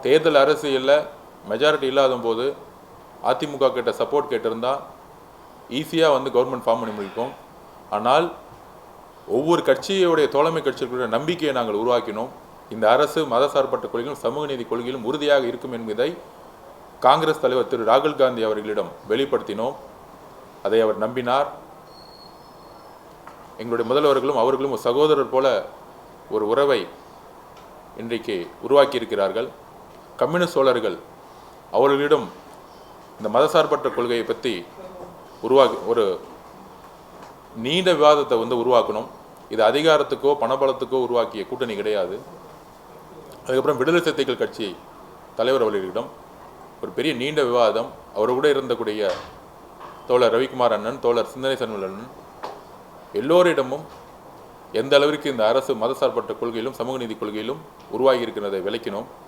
தேர்தல் அரசியலில் மெஜாரிட்டி இல்லாத போது அதிமுக கிட்ட சப்போர்ட் கேட்டிருந்தா ஈஸியாக வந்து கவர்மெண்ட் ஃபார்ம் பண்ணி முடிப்போம். ஆனால் ஒவ்வொரு கட்சியுடைய தோழமை கட்சிகளுடைய நம்பிக்கையை நாங்கள் உருவாக்கினோம். இந்த அரசு மதசார்பற்ற கொள்கையிலும் சமூக நீதி கொள்கையிலும் உறுதியாக இருக்கும் என்பதை காங்கிரஸ் தலைவர் திரு ராகுல் காந்தி அவர்களிடம் வெளிப்படுத்தினோம். அதை அவர் நம்பினார். எங்களுடைய முதல்வர்களும் அவர்களும் ஒரு சகோதரர் போல ஒரு உறவை இன்றைக்கு உருவாக்கி இருக்கிறார்கள். கம்யூனிஸ்ட் தோழர்கள் அவர்களிடம் இந்த மதசார்பற்ற கொள்கையை பற்றி ஒரு நீண்ட விவாதத்தை வந்து உருவாக்கணும். இது அதிகாரத்துக்கோ பணபலத்துக்கோ உருவாக்கிய கூட்டணி கிடையாது. அதுக்கப்புறம் விடுதலை சிறுத்தைகள் கட்சி தலைவர் அவர்களிடம் ஒரு பெரிய நீண்ட விவாதம், அவர் கூட இருந்தக்கூடிய தோழர் ரவிக்குமார் அண்ணன், தோழர் சிந்தனை செல்வன் அண்ணன் எல்லோரிடமும் எந்த அளவிற்கு இந்த அரசு மதசார்பற்ற கொள்கையிலும் சமூக நீதி கொள்கையிலும் உருவாகி இருக்கிறதை விளக்கினோம்.